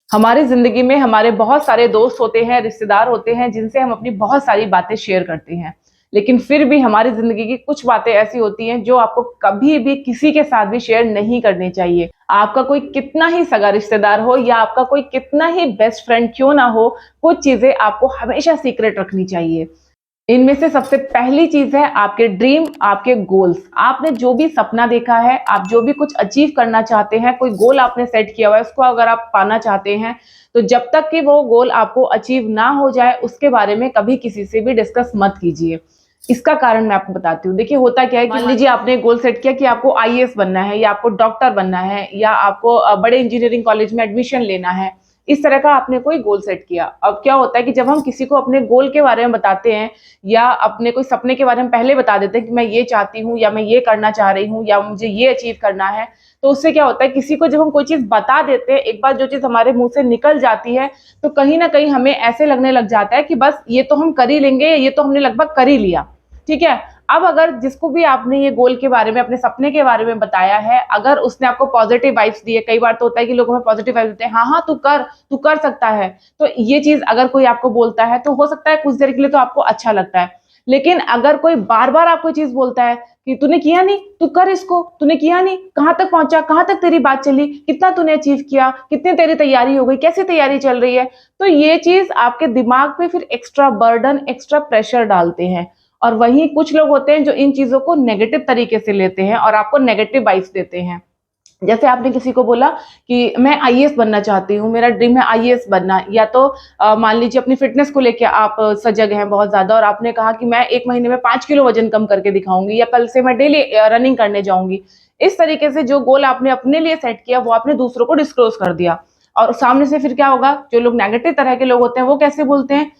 हमारी जिंदगी में हमारे बहुत सारे दोस्त होते हैं, रिश्तेदार होते हैं, जिनसे हम अपनी बहुत सारी बातें शेयर करते हैं। लेकिन फिर भी हमारी जिंदगी की कुछ बातें ऐसी होती हैं जो आपको कभी भी किसी के साथ भी शेयर नहीं करनी चाहिए। आपका कोई कितना ही सगा रिश्तेदार हो या आपका कोई कितना ही बेस्ट फ्रेंड क्यों ना हो, कुछ चीजें आपको हमेशा सीक्रेट रखनी चाहिए। इनमें से सबसे पहली चीज है आपके ड्रीम, आपके गोल्स। आपने जो भी सपना देखा है, आप जो भी कुछ अचीव करना चाहते हैं, कोई गोल आपने सेट किया हुआ है, उसको अगर आप पाना चाहते हैं, तो जब तक कि वो गोल आपको अचीव ना हो जाए, उसके बारे में कभी किसी से भी डिस्कस मत कीजिए। इसका कारण मैं आपको बताती हूँ। देखिए, होता क्या है कि मान लीजिए आपने गोल सेट किया कि आपको आईएएस बनना है या आपको डॉक्टर बनना है या आपको बड़े इंजीनियरिंग कॉलेज में एडमिशन लेना है। इस तरह का आपने कोई गोल सेट किया। अब क्या होता है कि जब हम किसी को अपने गोल के बारे में बताते हैं या अपने कोई सपने के बारे में पहले बता देते हैं कि मैं ये चाहती हूँ या मैं ये करना चाह रही हूँ या मुझे ये अचीव करना है, तो उससे क्या होता है, किसी को जब हम कोई चीज बता देते हैं, एक बार जो चीज हमारे मुंह से निकल जाती है, तो कहीं ना कहीं हमें ऐसे लगने लग जाता है कि बस ये तो हम कर ही लेंगे, ये तो हमने लगभग कर ही लिया। ठीक है। अब अगर जिसको भी आपने ये गोल के बारे में, अपने सपने के बारे में बताया है, अगर उसने आपको पॉजिटिव वाइब्स दिए, कई बार तो होता है कि लोग हमें पॉजिटिव वाइब्स देते हैं, हाँ हाँ तू कर सकता है, तो ये चीज अगर कोई आपको बोलता है तो हो सकता है कुछ देर के लिए तो आपको अच्छा लगता है। लेकिन अगर कोई बार बार आपको चीज बोलता है कि तूने किया नहीं, तू कर इसको, तूने किया नहीं, कहां तक पहुंचा, कहां तक तेरी बात चली, कितना तूने अचीव किया, कितनी तेरी तैयारी हो गई, कैसी तैयारी चल रही है, तो ये चीज आपके दिमाग पे फिर एक्स्ट्रा बर्डन, एक्स्ट्रा प्रेशर डालते हैं। और वहीं कुछ लोग होते हैं जो इन चीजों को नेगेटिव तरीके से लेते हैं और आपको नेगेटिव वाइब्स देते हैं। जैसे आपने किसी को बोला कि मैं आईएएस बनना चाहती हूँ, मेरा ड्रीम है आईएएस बनना, या तो मान लीजिए अपनी फिटनेस को लेके आप सजग हैं बहुत ज्यादा और आपने कहा कि मैं 1 महीने में 5 किलो वजन कम करके दिखाऊंगी या कल से मैं डेली रनिंग करने जाऊंगी। इस तरीके से जो गोल आपने अपने लिए सेट किया वो आपने दूसरों को डिस्क्लोज कर दिया। और सामने से फिर क्या होगा, जो लोग नेगेटिव तरह के लोग होते हैं वो कैसे बोलते हैं,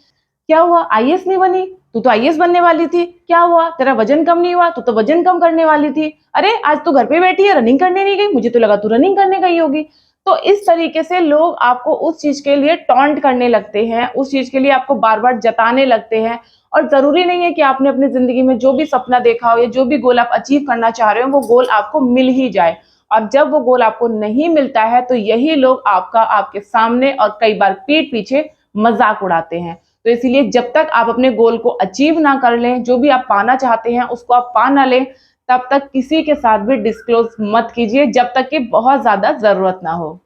क्या हुआ आईएएस नहीं बनी, तू तो आईएएस बनने वाली थी, क्या हुआ तेरा वजन कम नहीं हुआ, तू तो वजन कम करने वाली थी, अरे आज तो घर पे बैठी है, रनिंग करने नहीं गई, मुझे तो लगा तू रनिंग करने गई होगी। तो इस तरीके से लोग आपको उस चीज के लिए टॉन्ट करने लगते हैं, उस चीज के लिए आपको बार बार जताने लगते हैं। और जरूरी नहीं है कि आपने अपनी जिंदगी में जो भी सपना देखा हो या जो भी गोल आप अचीव करना चाह रहे हो वो गोल आपको मिल ही जाए। और जब वो गोल आपको नहीं मिलता है तो यही लोग आपका आपके सामने और कई बार पीठ पीछे मजाक उड़ाते हैं। तो इसीलिए जब तक आप अपने गोल को अचीव ना कर लें, जो भी आप पाना चाहते हैं उसको आप पा ना लें, तब तक किसी के साथ भी डिस्क्लोज मत कीजिए जब तक कि बहुत ज्यादा जरूरत ना हो।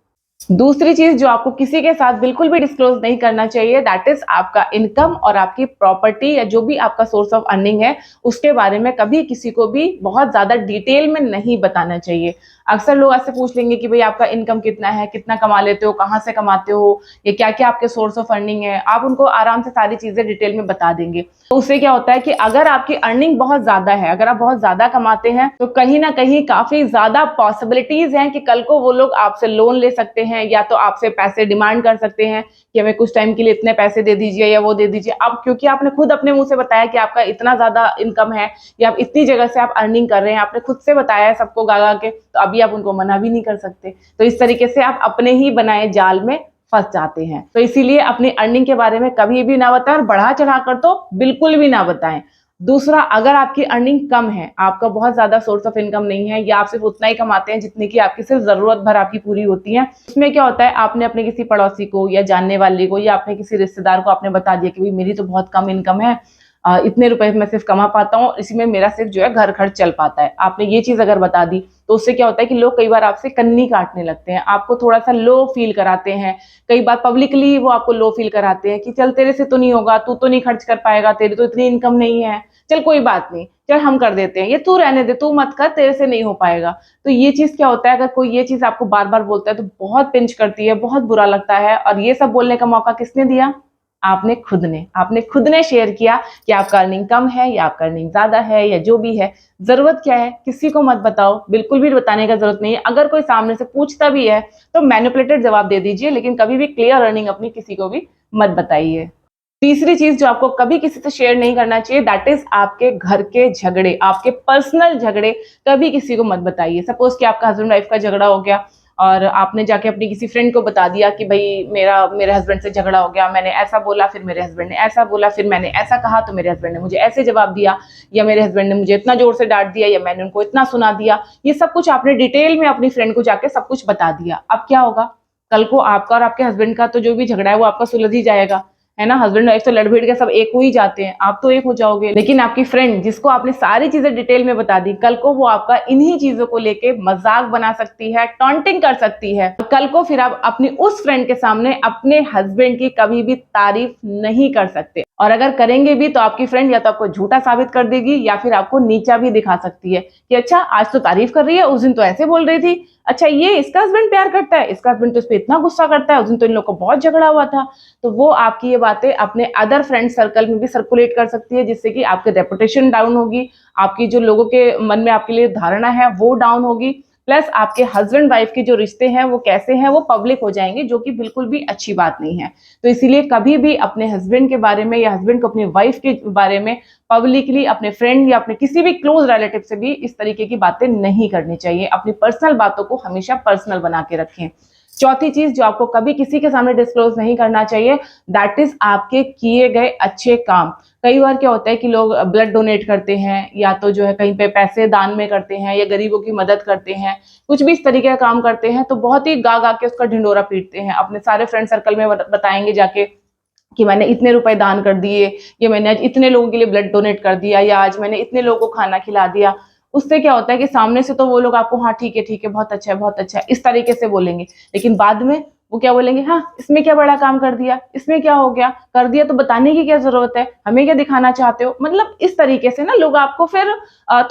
दूसरी चीज जो आपको किसी के साथ बिल्कुल भी डिस्क्लोज नहीं करना चाहिए, दैट इज आपका इनकम और आपकी प्रॉपर्टी या जो भी आपका सोर्स ऑफ अर्निंग है, उसके बारे में कभी किसी को भी बहुत ज्यादा डिटेल में नहीं बताना चाहिए। अक्सर लोग ऐसे पूछ लेंगे कि भाई आपका इनकम कितना है, कितना कमा लेते हो, कहाँ से कमाते हो, ये क्या क्या आपके सोर्स ऑफ अर्निंग है, आप उनको आराम से सारी चीजें डिटेल में बता देंगे। तो उससे क्या होता है कि अगर आपकी अर्निंग बहुत ज्यादा है, अगर आप बहुत ज्यादा कमाते हैं, तो कहीं ना कहीं काफी ज्यादा पॉसिबिलिटीज हैं कि कल को वो लोग आपसे लोन ले सकते हैं या तो आपसे पैसे डिमांड कर सकते हैं कि हमें कुछ टाइम के लिए इतने पैसे दे दीजिए या वो दे दीजिए। अब क्योंकि आपने खुद अपने मुंह से बताया कि आपका इतना ज्यादा इनकम है या आप इतनी जगह से आप अर्निंग कर रहे हैं, आपने खुद से बताया है सबको गा गा के, तो अभी आप उनको मना भी नहीं कर सकते। तो इस तरीके से आप अपने ही बनाए जाल में फंस जाते हैं। तो इसीलिए अपनी अर्निंग के बारे में कभी भी ना बताएं और बढ़ा चढ़ा कर तो बिल्कुल भी ना बताएं। दूसरा, अगर आपकी अर्निंग कम है, आपका बहुत ज्यादा सोर्स ऑफ इनकम नहीं है या आप सिर्फ उतना ही कमाते हैं जितनी की आपकी सिर्फ जरूरत भर आपकी पूरी होती है, उसमें क्या होता है, आपने अपने किसी पड़ोसी को या जानने वाले को या अपने किसी रिश्तेदार को आपने बता दिया कि भाई मेरी तो बहुत कम इनकम है, इतने रुपए मैं सिर्फ कमा पाता हूँ, इसी में मेरा सिर्फ जो है घर खर्च चल पाता है। आपने ये चीज अगर बता दी तो उससे क्या होता है कि लोग कई बार आपसे कन्नी काटने लगते हैं, आपको थोड़ा सा लो फील कराते हैं। कई बार पब्लिकली वो आपको लो फील कराते हैं कि चल तेरे से तो नहीं होगा, तू तो नहीं खर्च कर पाएगा, तेरी तो इतनी इनकम नहीं है, चल कोई बात नहीं, चल हम कर देते हैं, ये तू रहने दे, तू मत कर, तेरे से नहीं हो पाएगा। तो ये चीज क्या होता है, अगर कोई ये चीज आपको बार बार बोलता है तो बहुत पिंच करती है, बहुत बुरा लगता है। और ये सब बोलने का मौका किसने दिया, आपने खुद ने शेयर किया कि आपका अर्निंग कम है या आपका अर्निंग ज्यादा है या जो भी है। जरूरत क्या है, किसी को मत बताओ, बिल्कुल भी बताने का जरूरत नहीं है। अगर कोई सामने से पूछता भी है तो मैनिपुलेटेड जवाब दे दीजिए, लेकिन कभी भी क्लियर अर्निंग अपनी किसी को भी मत बताइए। तीसरी चीज जो आपको कभी किसी से शेयर नहीं करना चाहिए, दैट इज आपके घर के झगड़े, आपके पर्सनल झगड़े कभी किसी को मत बताइए। सपोज कि आपका हस्बैंड वाइफ का झगड़ा हो गया और आपने जाके अपनी किसी फ्रेंड को बता दिया कि भाई मेरा मेरे हस्बैंड से झगड़ा हो गया, मैंने ऐसा बोला, फिर मेरे हस्बैंड ने ऐसा बोला, फिर मैंने ऐसा कहा तो मेरे हस्बैंड ने मुझे ऐसे जवाब दिया, या मेरे हस्बैंड ने मुझे इतना जोर से डांट दिया, या मैंने उनको इतना सुना दिया। ये सब कुछ आपने डिटेल में अपनी फ्रेंड को जाके सब कुछ बता दिया। अब क्या होगा, कल को आपका और आपके हस्बैंड का तो जो भी झगड़ा है वो आपका सुलझ ही जाएगा, है ना। हस्बैंड वाइफ तो लड़ भिड़ के सब एक हो ही जाते हैं, आप तो एक हो जाओगे। लेकिन आपकी फ्रेंड जिसको आपने सारी चीजें डिटेल में बता दी, कल को वो आपका इन्हीं चीजों को लेके मजाक बना सकती है, टॉन्टिंग कर सकती है। कल को फिर आप अपनी उस फ्रेंड के सामने अपने हस्बैंड की कभी भी तारीफ नहीं कर सकते, और अगर करेंगे भी तो आपकी फ्रेंड या तो आपको झूठा साबित कर देगी या फिर आपको नीचा भी दिखा सकती है कि अच्छा आज तो तारीफ कर रही है, उस दिन तो ऐसे बोल रही थी, अच्छा ये इसका हस्बैंड प्यार करता है, इसका हस्बैंड तो इस पे इतना गुस्सा करता है, उस दिन तो इन लोगों को बहुत झगड़ा हुआ था। तो वो आपकी ये बातें अपने अदर फ्रेंड सर्कल में भी सर्कुलेट कर सकती है, जिससे कि आपकी रेपुटेशन डाउन होगी, आपकी जो लोगों के मन में आपके लिए धारणा है वो डाउन होगी, प्लस आपके हस्बैंड वाइफ के जो रिश्ते हैं वो कैसे हैं वो पब्लिक हो जाएंगे, जो कि बिल्कुल भी अच्छी बात नहीं है। तो इसीलिए कभी भी अपने हस्बैंड के बारे में या हस्बैंड को अपनी वाइफ के बारे में पब्लिकली अपने फ्रेंड या अपने किसी भी क्लोज रिलेटिव से भी इस तरीके की बातें नहीं करनी चाहिए। अपनी पर्सनल बातों को हमेशा पर्सनल बना के रखें। चौथी चीज जो आपको कभी किसी के सामने डिस्क्लोज नहीं करना चाहिए, दैट इज आपके किए गए अच्छे काम। कई बार क्या होता है कि लोग ब्लड डोनेट करते हैं, या तो जो है कहीं पे पैसे दान में करते हैं, या गरीबों की मदद करते हैं, कुछ भी इस तरीके का काम करते हैं, तो बहुत ही गा गा के उसका ढिंडोरा पीटते हैं, अपने सारे फ्रेंड सर्कल में बताएंगे जाके कि मैंने इतने रुपए दान कर दिए, या मैंने आज इतने लोगों के लिए ब्लड डोनेट कर दिया, या आज मैंने इतने लोगों को खाना खिला दिया। उससे क्या होता है कि सामने से तो वो लोग आपको हाँ ठीक है बहुत अच्छा है बहुत अच्छा है इस तरीके से बोलेंगे, लेकिन बाद में वो क्या बोलेंगे, हाँ इसमें क्या बड़ा काम कर दिया, इसमें क्या हो गया, कर दिया तो बताने की क्या जरूरत है, हमें क्या दिखाना चाहते हो। मतलब इस तरीके से ना लोग आपको फिर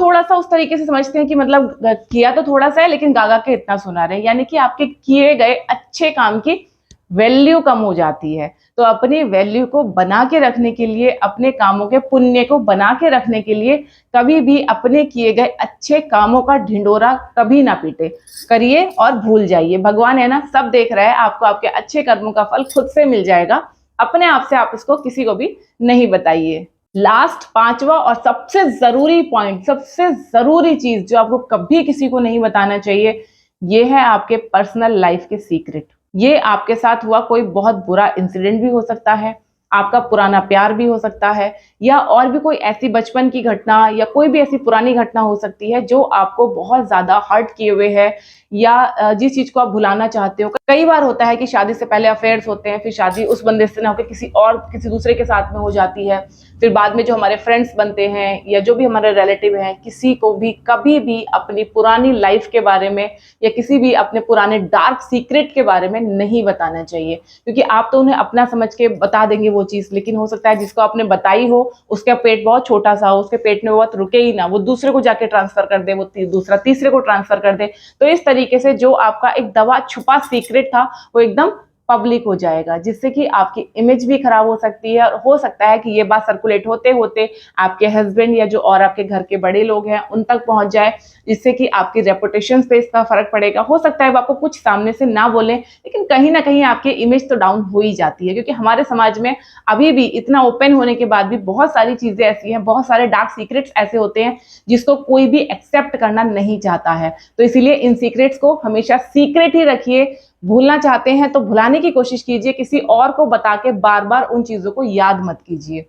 थोड़ा सा उस तरीके से समझते हैं कि मतलब किया तो थोड़ा सा है लेकिन गागा के इतना सुना रहे हैं, यानी कि आपके किए गए अच्छे काम की वैल्यू कम हो जाती है। तो अपनी वैल्यू को बना के रखने के लिए, अपने कामों के पुण्य को बना के रखने के लिए कभी भी अपने किए गए अच्छे कामों का ढिंडोरा कभी ना पीटे, करिए और भूल जाइए। भगवान है ना, सब देख रहा है, आपको आपके अच्छे कर्मों का फल खुद से मिल जाएगा, अपने आप से आप इसको किसी को भी नहीं बताइए। लास्ट पांचवा और सबसे जरूरी पॉइंट, सबसे जरूरी चीज जो आपको कभी किसी को नहीं बताना चाहिए, ये है आपके पर्सनल लाइफ के सीक्रेट। ये आपके साथ हुआ कोई बहुत बुरा इंसिडेंट भी हो सकता है, आपका पुराना प्यार भी हो सकता है, या और भी कोई ऐसी बचपन की घटना या कोई भी ऐसी पुरानी घटना हो सकती है जो आपको बहुत ज्यादा हर्ट किए हुए है, या जिस चीज को आप भुलाना चाहते हो। कई बार होता है कि शादी से पहले अफेयर्स होते हैं, फिर शादी उस बंदे से ना होकर किसी दूसरे के साथ में हो जाती है, फिर बाद में जो हमारे फ्रेंड्स बनते हैं या जो भी हमारे रिलेटिव हैं, किसी को भी कभी भी अपनी पुरानी लाइफ के बारे में या किसी भी अपने पुराने डार्क सीक्रेट के बारे में नहीं बताना चाहिए, क्योंकि आप तो उन्हें अपना समझ के बता देंगे वो चीज, लेकिन हो सकता है जिसको आपने बताई हो उसका पेट बहुत छोटा सा हो, उसके पेट में बहुत रुके ही ना, वो दूसरे को जाके ट्रांसफर कर दे, वो दूसरा तीसरे को ट्रांसफर कर दे। तो इस तरीके से जो आपका एक दवा छुपा सीक्रेट था वो एकदम पब्लिक हो जाएगा, जिससे कि आपकी इमेज भी खराब हो सकती है, और हो सकता है कि ये बात सर्कुलेट होते होते आपके हस्बैंड या जो और आपके घर के बड़े लोग हैं उन तक पहुंच जाए, जिससे कि आपकी रेपुटेशन पे इसका फर्क पड़ेगा। हो सकता है वो आपको कुछ सामने से ना बोले, लेकिन कहीं ना कहीं आपकी इमेज तो डाउन हो ही जाती है, क्योंकि हमारे समाज में अभी भी इतना ओपन होने के बाद भी बहुत सारी चीजें ऐसी हैं, बहुत सारे डार्क सीक्रेट्स ऐसे होते हैं जिसको कोई भी एक्सेप्ट करना नहीं चाहता है। तो इसीलिए इन सीक्रेट्स को हमेशा सीक्रेट ही रखिए। भूलना चाहते हैं तो भुलाने की कोशिश कीजिए, किसी और को बता के बार बार उन चीजों को याद मत कीजिए।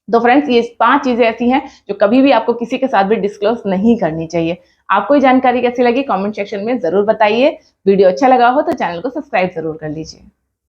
तो फ्रेंड्स, ये 5 चीजें ऐसी हैं जो कभी भी आपको किसी के साथ भी डिस्क्लोज नहीं करनी चाहिए। आपको ये जानकारी कैसी लगी कमेंट सेक्शन में जरूर बताइए। वीडियो अच्छा लगा हो तो चैनल को सब्सक्राइब जरूर कर लीजिए।